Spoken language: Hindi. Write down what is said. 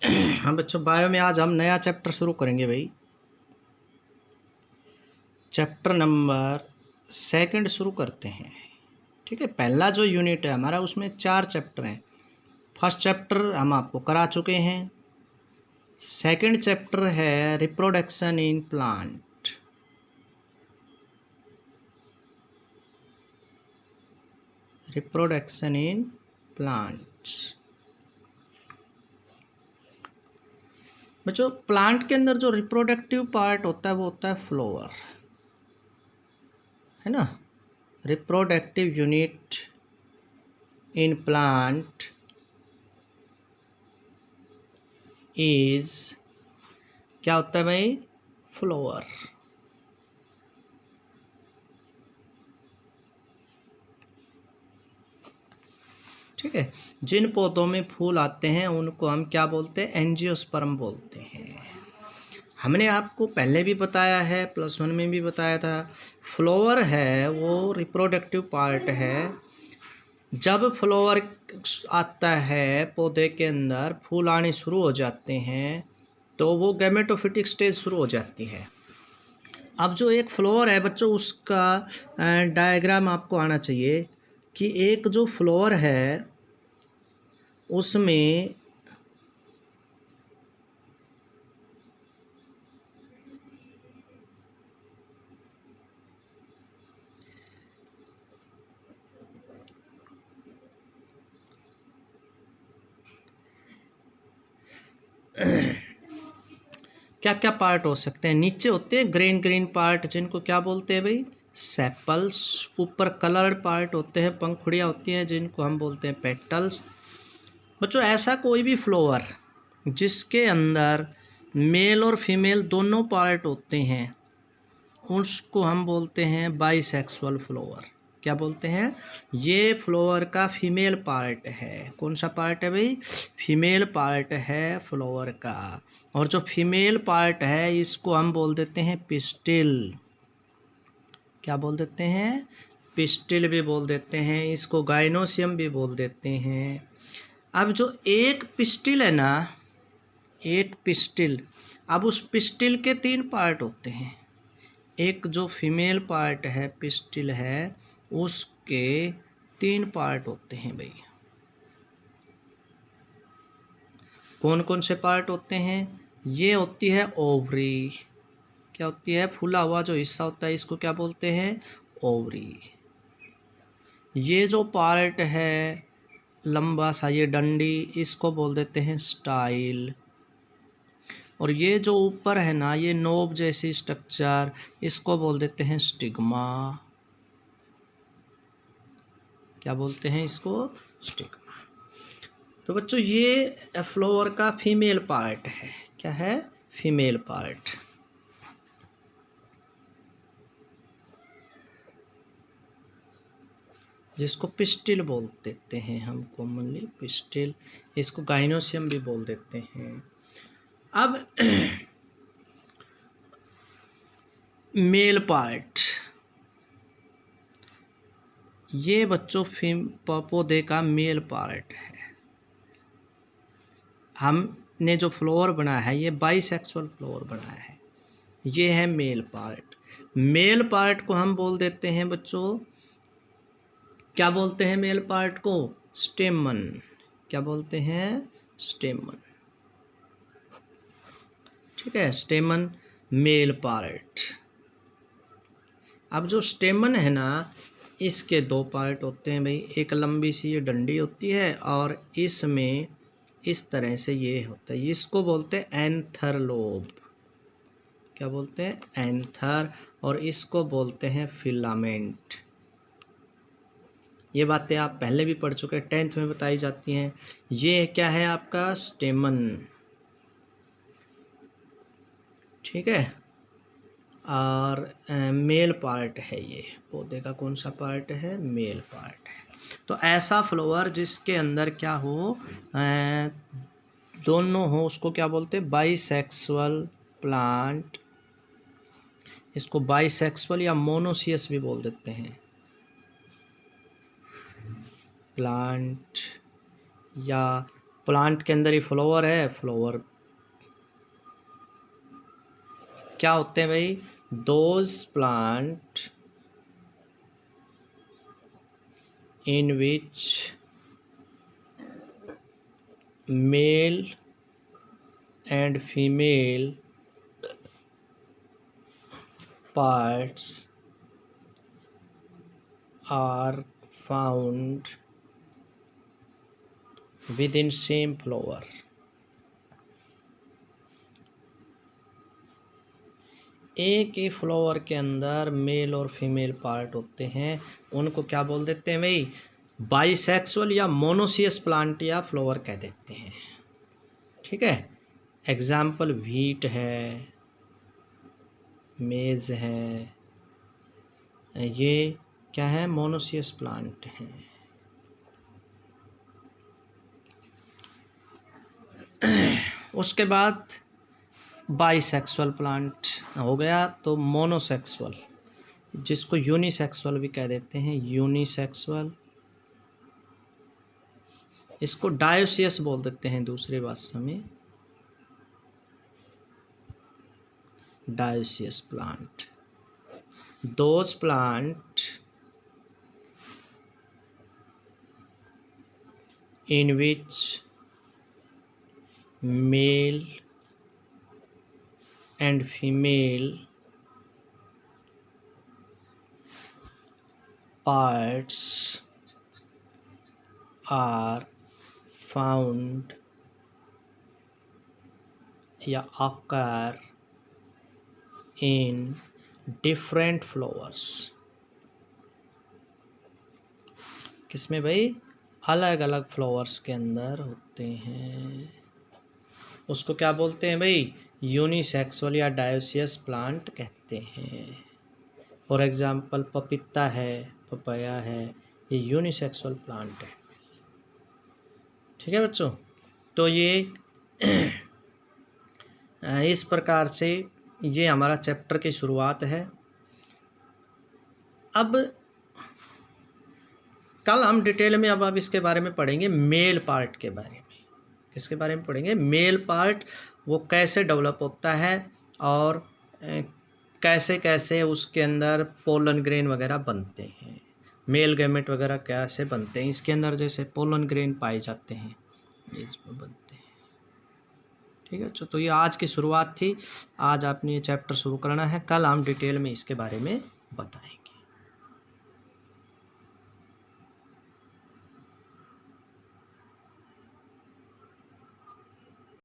हाँ बच्चों, बायो में आज हम नया चैप्टर शुरू करेंगे भाई। चैप्टर नंबर 2 शुरू करते हैं। ठीक है, पहला जो यूनिट है हमारा उसमें 4 चैप्टर हैं। फर्स्ट चैप्टर हम आपको करा चुके हैं। सेकंड चैप्टर है reproduction in plant. Reproduction in plant बच्चों, प्लांट के अंदर जो रिप्रोडक्टिव पार्ट होता है वो होता है फ्लावर, है ना। Reproductive unit in plant is क्या होता है भाई? फ्लावर। ठीक है, जिन पौधों में फूल आते हैं उनको हम क्या बोलते हैं? एंजियोस्पर्म बोलते हैं। हमने आपको पहले भी बताया है, +1 में भी बताया था। फ्लावर है वो रिप्रोडक्टिव पार्ट है। जब फ्लावर आता है पौधे के अंदर, फूल आने शुरू हो जाते हैं तो वो गैमेटोफिटिक स्टेज शुरू हो जाती है। अब जो एक फ्लावर है बच्चों, उसका डायग्राम आपको आना चाहिए कि एक जो फ्लावर है उसमें क्या क्या पार्ट हो सकते हैं? नीचे होते हैं ग्रीन ग्रीन पार्ट, जिनको क्या बोलते हैं भाई? सेपल्स। ऊपर कलर्ड पार्ट होते हैं, पंखुड़ियाँ होती हैं, जिनको हम बोलते हैं पेटल्स। बच्चों, ऐसा कोई भी फ्लावर जिसके अंदर मेल और फीमेल दोनों पार्ट होते हैं उसको हम बोलते हैं बाइसेक्सुअल फ्लावर। क्या बोलते हैं? ये फ्लावर का फीमेल पार्ट है। कौन सा पार्ट है भाई? फीमेल पार्ट है फ्लावर का। और जो फीमेल पार्ट है इसको हम बोल देते हैं पिस्टिल। क्या बोल देते हैं? पिस्टिल भी बोल देते हैं, इसको गाइनोसियम भी बोल देते हैं। अब जो एक पिस्टिल है ना, एक पिस्टिल, अब उस पिस्टिल के 3 पार्ट होते हैं। एक जो फीमेल पार्ट है, पिस्टिल है, उसके 3 पार्ट होते हैं भाई। कौन कौन से पार्ट होते हैं? ये होती है ओवरी। क्या होती है? फूला हुआ जो हिस्सा होता है इसको क्या बोलते हैं? ओवरी। ये जो पार्ट है लंबा सा, ये डंडी, इसको बोल देते हैं स्टाइल। और ये जो ऊपर है ना, ये नोब जैसी स्ट्रक्चर, इसको बोल देते हैं स्टिग्मा। क्या बोलते हैं इसको? स्टिग्मा। तो बच्चों, ये फ्लावर का फीमेल पार्ट है। क्या है? Female part. जिसको पिस्टिल बोल देते हैं हम कॉमनली, पिस्टिल। इसको गाइनोसियम भी बोल देते हैं। अब मेल पार्ट, ये बच्चों पौधे का मेल पार्ट है। हमने जो फ्लावर बनाया है ये बाइसेक्सुअल फ्लावर बनाया है। ये है मेल पार्ट। मेल पार्ट को हम बोल देते हैं बच्चों, क्या बोलते हैं मेल पार्ट को? स्टेमन। क्या बोलते हैं? स्टेमन। ठीक है, स्टेमन मेल पार्ट। अब जो स्टेमन है ना, इसके 2 पार्ट होते हैं भाई। एक लंबी सी ये डंडी होती है और इसमें इस तरह से ये होता है, इसको बोलते हैं एंथर लोब। क्या बोलते हैं? एंथर। और इसको बोलते हैं फिलामेंट। ये बातें आप पहले भी पढ़ चुके हैं, 10th में बताई जाती हैं। ये क्या है आपका? स्टेमन। ठीक है, और मेल पार्ट है ये पौधे का। कौन सा पार्ट है? मेल पार्ट है। तो ऐसा फ्लावर जिसके अंदर क्या हो, दोनों हो, उसको क्या बोलते हैं? Bisexual plant. इसको बाइसेक्सुअल या मोनोसियस भी बोल देते हैं। प्लांट या प्लांट के अंदर ही फ्लावर है, फ्लावर क्या होते हैं भाई? Those plant in which male and female parts are found within same flower. एक ही फ्लावर के अंदर मेल और फीमेल पार्ट होते हैं, उनको क्या बोल देते हैं भाई? बाइसेक्सुअल या मोनोसियस प्लांट या फ्लावर कह देते हैं। ठीक है, एग्जाम्पल व्हीट है, मेज है, ये क्या है? मोनोसियस प्लांट हैं। उसके बाद बाइसेक्सुअल प्लांट हो गया, तो मोनोसेक्सुअल, जिसको यूनिसेक्सुअल भी कह देते हैं, यूनिसेक्सुअल। इसको डायोसियस बोल देते हैं दूसरी भाषा में, dioecious plant. Those plant in which male and female parts are found या occur in different flowers। किसमें भाई? अलग अलग फ्लावर्स के अंदर होते हैं। उसको क्या बोलते हैं भाई? यूनिसेक्सुअल या डायोसियस प्लांट कहते हैं। फॉर एग्जांपल पपीता है, पपाया है, ये यूनिसेक्सुअल प्लांट है। ठीक है बच्चों, तो ये इस प्रकार से ये हमारा चैप्टर की शुरुआत है। अब कल हम डिटेल में अब इसके बारे में पढ़ेंगे, मेल पार्ट के बारे में। किसके बारे में पढ़ेंगे? मेल पार्ट, वो कैसे डेवलप होता है और कैसे कैसे उसके अंदर पोलन ग्रेन वगैरह बनते हैं, मेल गैमेट वगैरह कैसे बनते हैं इसके अंदर, जैसे पोलन ग्रेन पाए जाते हैं, ये इसमें बनते हैं। ठीक है, तो ये आज की शुरुआत थी। आज आपने ये चैप्टर शुरू करना है, कल हम डिटेल में इसके बारे में बताएंगे।